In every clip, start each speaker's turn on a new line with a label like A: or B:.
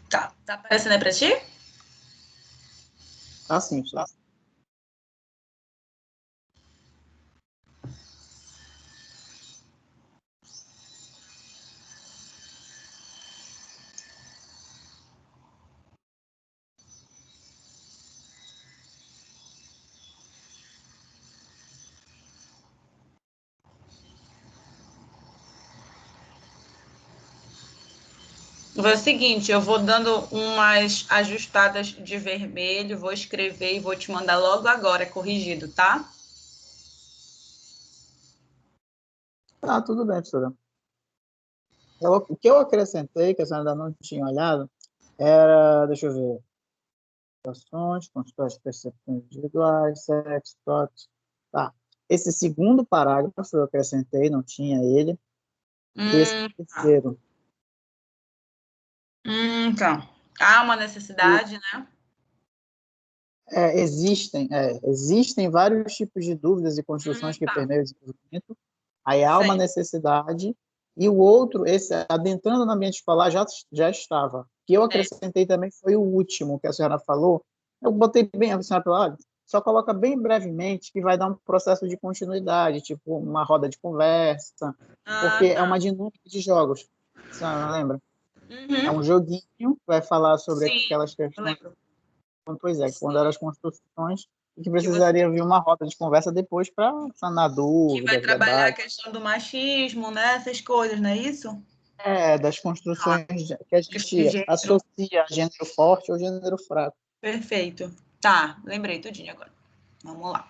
A: Tá aparecendo aí pra ti?
B: Ah, sim, tá.
A: É o seguinte, eu vou dando umas ajustadas de vermelho, vou escrever e vou te mandar logo agora, corrigido, tá?
B: Tá, tudo bem, professora. O que eu acrescentei, que a senhora ainda não tinha olhado, era, deixa eu ver, ações, constrói percepções individuais, sexo, toques. Tá. Esse segundo parágrafo eu acrescentei, não tinha ele. E esse terceiro.
A: Então, há uma necessidade, né?
B: Existem vários tipos de dúvidas e construções que
A: Tá.
B: permeiam o desenvolvimento. Aí há uma
A: Sei.
B: necessidade. E o outro, esse adentrando no ambiente escolar, já estava. O que eu acrescentei também foi o último que a senhora falou. Eu botei bem, a senhora falou, olha, só coloca bem brevemente que vai dar um processo de continuidade, tipo uma roda de conversa, porque é uma dinâmica de jogos. A senhora lembra? É um joguinho que vai falar sobre
A: Sim,
B: aquelas
A: eu
B: questões.
A: lembro.
B: Pois é, quando eram as construções, e que
A: Que você
B: precisaria vir uma roda de conversa depois para sanar
A: que vai
B: dúvidas,
A: trabalhar a
B: debates.
A: questão do machismo, né? Essas coisas, não é isso?
B: Das construções que a
A: Questão de
B: gente
A: gênero.
B: associa a gênero forte ou gênero fraco.
A: Perfeito. Tá, lembrei tudinho agora. Vamos lá.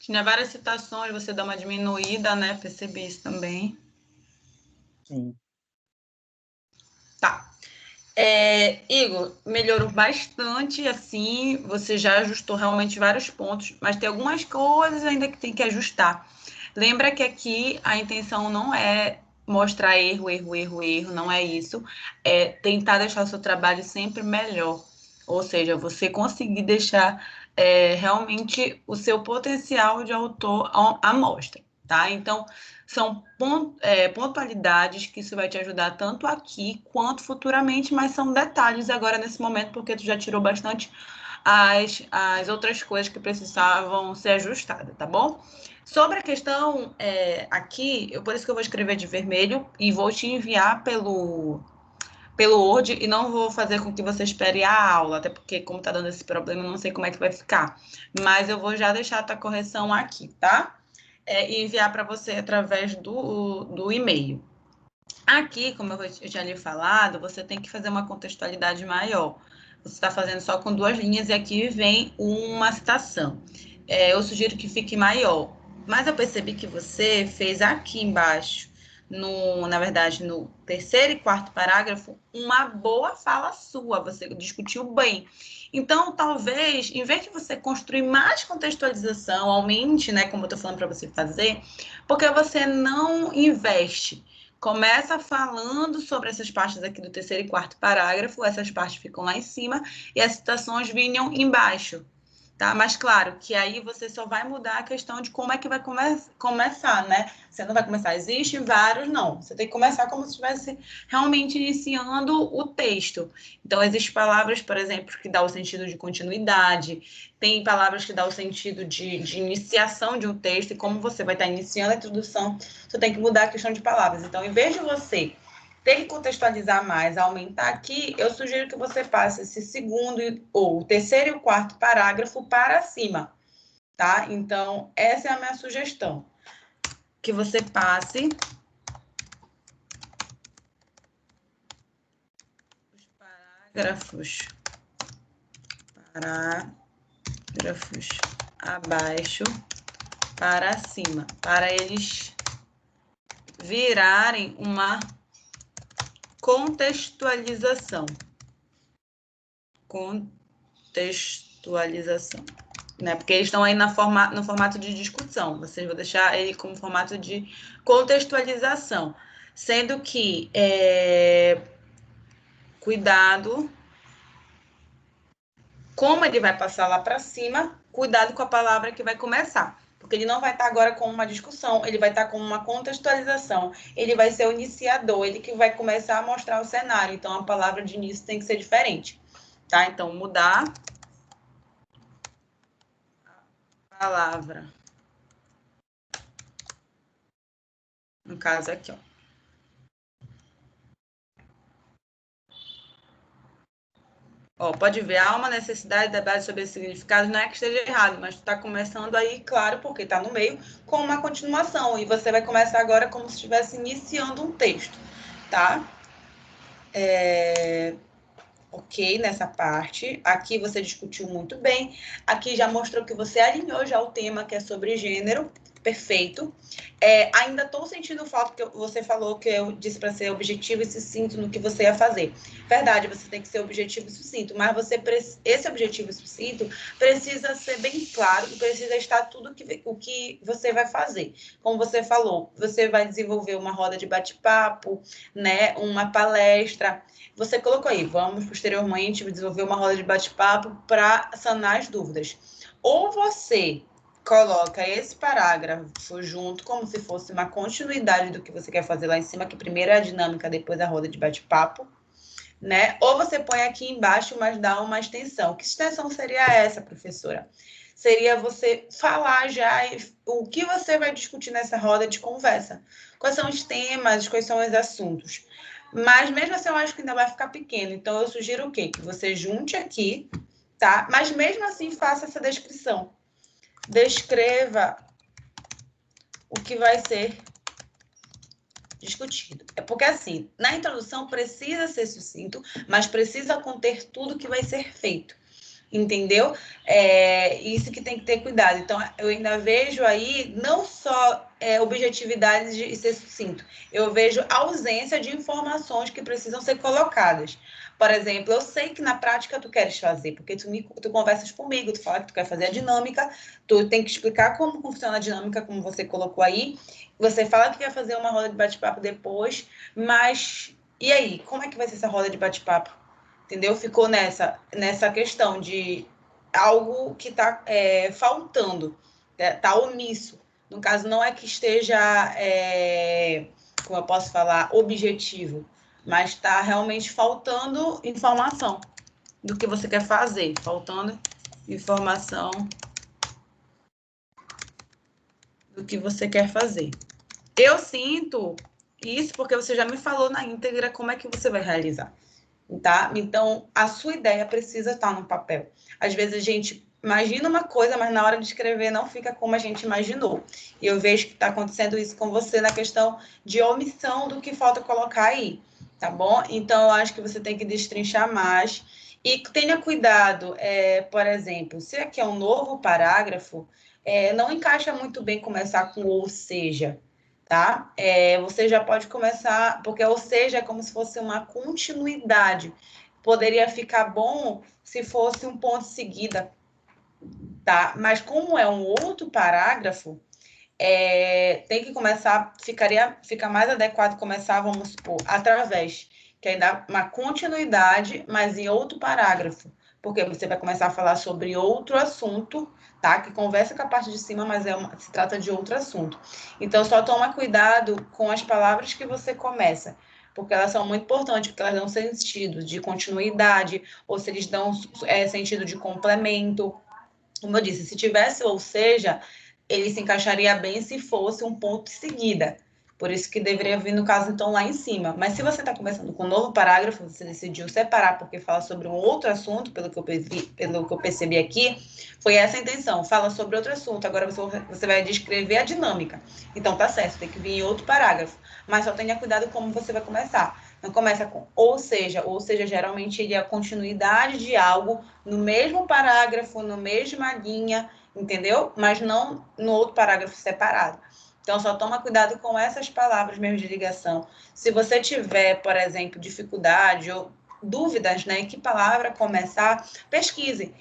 A: Tinha várias citações, você dá uma diminuída, né? Percebi isso também.
B: Sim.
A: Tá. Igor, melhorou bastante, assim, você já ajustou realmente vários pontos, mas tem algumas coisas ainda que tem que ajustar. Lembra que aqui a intenção não é mostrar erro, não é isso. É tentar deixar o seu trabalho sempre melhor. Ou seja, você conseguir deixar realmente o seu potencial de autor à mostra, tá? Então, são pontualidades que isso vai te ajudar tanto aqui quanto futuramente, mas são detalhes agora nesse momento, porque tu já tirou bastante as outras coisas que precisavam ser ajustadas, tá bom? Sobre a questão aqui, por isso que eu vou escrever de vermelho e vou te enviar pelo Word e não vou fazer com que você espere a aula, até porque, como tá dando esse problema, eu não sei como é que vai ficar. Mas eu vou já deixar a tua correção aqui, tá? E enviar para você através do e-mail. Aqui, como eu já lhe falado, você tem que fazer uma contextualidade maior. Você está fazendo só com 2 linhas e aqui vem uma citação. Eu sugiro que fique maior, mas eu percebi que você fez aqui embaixo, na verdade, no terceiro e quarto parágrafo, uma boa fala sua, você discutiu bem. Então, talvez, em vez de você construir mais contextualização, aumente, né, como eu estou falando para você fazer, porque você não investe. Começa falando sobre essas partes aqui do terceiro e quarto parágrafo, essas partes ficam lá em cima e as citações vinham embaixo, tá? Mas claro que aí você só vai mudar a questão de como é que vai começar, né? Você não vai começar, existem vários, não. Você tem que começar como se estivesse realmente iniciando o texto. Então, existem palavras, por exemplo, que dá o sentido de continuidade, tem palavras que dá o sentido de iniciação de um texto, e como você vai estar iniciando a introdução, você tem que mudar a questão de palavras. Então, em vez de você ter que contextualizar mais, aumentar aqui, eu sugiro que você passe esse segundo, ou o terceiro e o quarto parágrafo para cima, tá? Então, essa é a minha sugestão. Que você passe os parágrafos abaixo para cima, para eles virarem uma contextualização. Né? Porque eles estão aí no formato de discussão. Vocês vão deixar ele como formato de contextualização. Sendo que, cuidado, como ele vai passar lá para cima, cuidado com a palavra que vai começar. Porque ele não vai estar agora com uma discussão, ele vai estar com uma contextualização. Ele vai ser o iniciador, ele que vai começar a mostrar o cenário. Então, a palavra de início tem que ser diferente. Tá? Então, mudar a palavra. No caso aqui, ó. Pode ver, há uma necessidade de debate sobre esse significado, não é que esteja errado, mas está começando aí, claro, porque está no meio, com uma continuação, e você vai começar agora como se estivesse iniciando um texto, tá? Ok, nessa parte. Aqui você discutiu muito bem, aqui já mostrou que você alinhou já o tema, que é sobre gênero, perfeito. Ainda estou sentindo falta que você falou que eu disse para ser objetivo e sucinto no que você ia fazer. Verdade, você tem que ser objetivo e sucinto, mas esse objetivo e sucinto precisa ser bem claro e precisa estar tudo o que você vai fazer. Como você falou, você vai desenvolver uma roda de bate-papo, né, uma palestra. Você colocou aí, vamos posteriormente desenvolver uma roda de bate-papo para sanar as dúvidas. Ou você coloca esse parágrafo junto, como se fosse uma continuidade do que você quer fazer lá em cima, que primeiro é a dinâmica, depois a roda de bate-papo, né? Ou você põe aqui embaixo, mas dá uma extensão. Que extensão seria essa, professora? Seria você falar já o que você vai discutir nessa roda de conversa. Quais são os temas, quais são os assuntos. Mas mesmo assim, eu acho que ainda vai ficar pequeno. Então, eu sugiro o quê? Que você junte aqui, tá? Mas mesmo assim, faça essa descrição. Descreva o que vai ser discutido. É porque, assim, na introdução precisa ser sucinto, mas precisa conter tudo que vai ser feito. Entendeu? Isso que tem que ter cuidado. Então, eu ainda vejo aí não só objetividade de ser sucinto, eu vejo ausência de informações que precisam ser colocadas. Por exemplo, eu sei que na prática tu queres fazer, porque tu conversas comigo, tu fala que tu quer fazer a dinâmica, tu tem que explicar como funciona a dinâmica, como você colocou aí, você fala que quer fazer uma roda de bate-papo depois, mas e aí? Como é que vai ser essa roda de bate-papo? entendeu? Ficou nessa questão de algo que está faltando, está omisso. No caso, não é que esteja, como eu posso falar, objetivo, mas está realmente faltando informação do que você quer fazer, faltando informação do que você quer fazer. Eu sinto isso porque você já me falou na íntegra como é que você vai realizar, tá? Então, a sua ideia precisa estar no papel. Às vezes a gente imagina uma coisa, mas na hora de escrever não fica como a gente imaginou. E eu vejo que está acontecendo isso com você na questão de omissão do que falta colocar aí, tá bom? Então, eu acho que você tem que destrinchar mais. E tenha cuidado, por exemplo, se aqui é um novo parágrafo, não encaixa muito bem começar com ou seja, tá? Você já pode começar, porque ou seja é como se fosse uma continuidade. Poderia ficar bom se fosse um ponto seguida, tá? Mas como é um outro parágrafo, tem que começar, fica mais adequado começar, vamos supor, através, que aí dá uma continuidade, mas em outro parágrafo, porque você vai começar a falar sobre outro assunto, tá? Que conversa com a parte de cima, mas se trata de outro assunto. Então, só toma cuidado com as palavras que você começa, porque elas são muito importantes, porque elas dão sentido de continuidade, ou se eles dão sentido de complemento. Como eu disse, se tivesse ou seja, ele se encaixaria bem se fosse um ponto em seguida. Por isso que deveria vir, no caso, então, lá em cima. Mas se você está começando com um novo parágrafo, você decidiu separar porque fala sobre um outro assunto, pelo que eu percebi aqui, foi essa a intenção. Fala sobre outro assunto, agora você vai descrever a dinâmica. Então, tá certo, tem que vir em outro parágrafo. Mas só tenha cuidado como você vai começar. Não começa com ou seja, geralmente ele é a continuidade de algo no mesmo parágrafo, na mesma linha, entendeu? Mas não no outro parágrafo separado. Então, só toma cuidado com essas palavras mesmo de ligação. Se você tiver, por exemplo, dificuldade ou dúvidas, né, em que palavra começar, pesquise.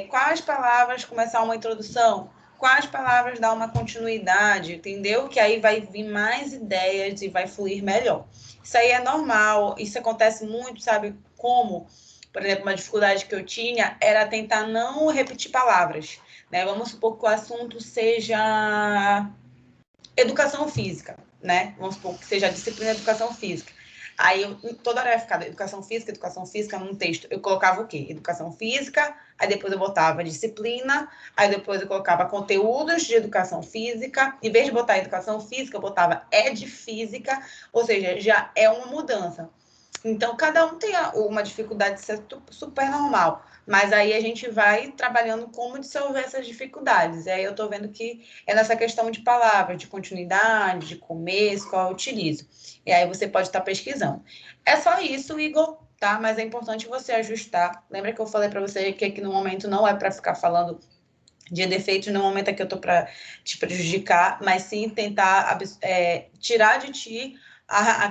A: Quais palavras começar uma introdução? Quais palavras dar uma continuidade, entendeu? Que aí vai vir mais ideias e vai fluir melhor. Isso aí é normal, isso acontece muito, sabe como? Por exemplo, uma dificuldade que eu tinha era tentar não repetir palavras, né? Vamos supor que o assunto seja educação física, né? Vamos supor que seja a disciplina de educação física. Aí, toda hora ia ficar educação física num texto. Eu colocava o quê? Educação física, aí depois eu botava disciplina, aí depois eu colocava conteúdos de educação física. Em vez de botar educação física, eu botava física, ou seja, já é uma mudança. Então, cada um tem uma dificuldade super normal, mas aí a gente vai trabalhando como dissolver essas dificuldades. E aí eu estou vendo que é nessa questão de palavras, de continuidade, de começo, qual eu utilizo. E aí você pode estar pesquisando. É só isso, Igor, tá? Mas é importante você ajustar. Lembra que eu falei para você que aqui no momento não é para ficar falando de defeitos, no momento aqui eu estou para te prejudicar, mas sim tentar tirar de ti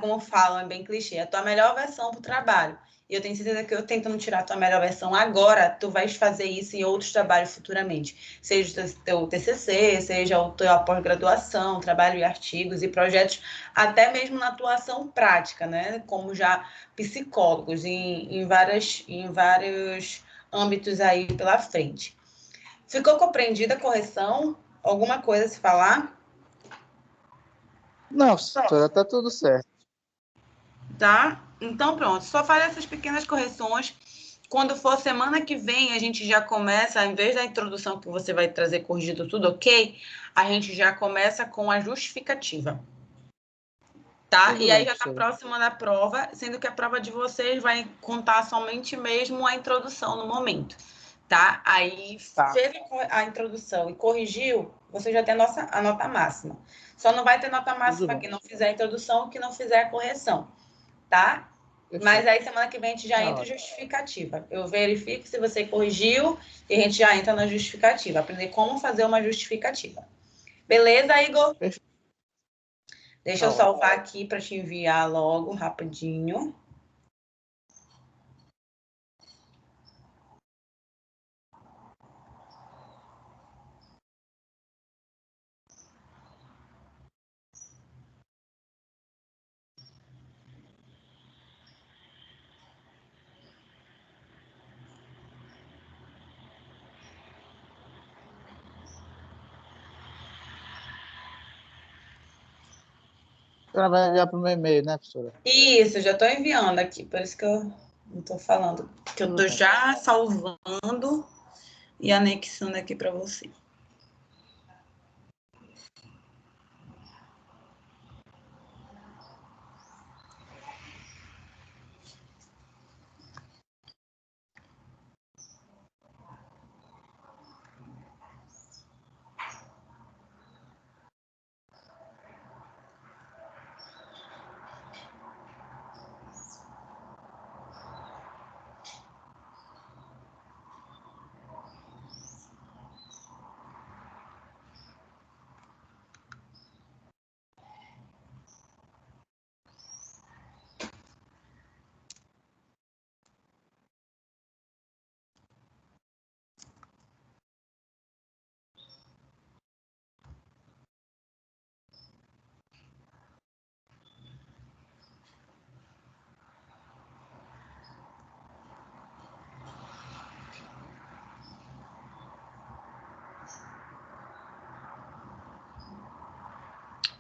A: como falam, é bem clichê, a tua melhor versão para o trabalho. E eu tenho certeza que eu tentando tirar a tua melhor versão agora, tu vais fazer isso em outros trabalhos futuramente. Seja o teu TCC, seja a tua pós-graduação, trabalho em artigos e projetos, até mesmo na atuação prática, né? Como já psicólogos em vários âmbitos aí pela frente. Ficou compreendida a correção? Alguma coisa a se falar?
B: Não, senhora, tá tudo certo.
A: Tá? Então, pronto. Só faz essas pequenas correções. Quando for semana que vem, a gente já começa, ao invés da introdução que você vai trazer corrigido tudo ok, a gente já começa com a justificativa. Tá?
B: Tudo
A: E aí
B: bem,
A: já está
B: professora.
A: próxima da prova, sendo que a prova de vocês vai contar somente mesmo a introdução no momento. Tá? Aí
B: Tá.
A: fez a introdução e corrigiu, você já tem a nota máxima. Só não vai ter nota máxima
B: Tudo
A: para
B: bem.
A: quem não fizer a introdução, que não fizer a correção, tá? Mas
B: Perfeito.
A: aí semana que vem a gente já
B: Tá
A: entra em
B: ótimo.
A: justificativa. Eu verifico se você corrigiu e a gente já entra na justificativa. Aprender como fazer uma justificativa. Beleza, Igor?
B: Perfeito.
A: Deixa
B: Tá
A: eu
B: ótimo.
A: salvar aqui para te enviar logo, rapidinho.
B: Ela vai enviar para o meu e-mail, né, professora?
A: Isso, já estou enviando aqui, por isso que eu não estou falando, que eu
B: Tudo
A: estou
B: bem.
A: já salvando e anexando aqui para você.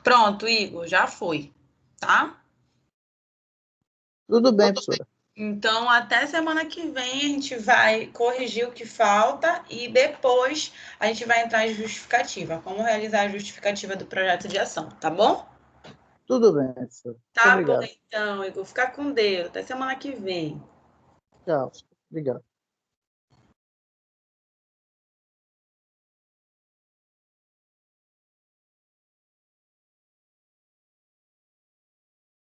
A: Pronto, Igor, já foi, tá?
B: Tudo bem, professora.
A: Então, até semana que vem a gente vai corrigir o que falta e depois a gente vai entrar em justificativa, como realizar a justificativa do projeto de ação, tá bom?
B: Tudo bem, professora. Muito
A: Tá bom,
B: obrigado.
A: então, Igor. Fica com Deus. Até semana que vem.
B: Tchau. Obrigado.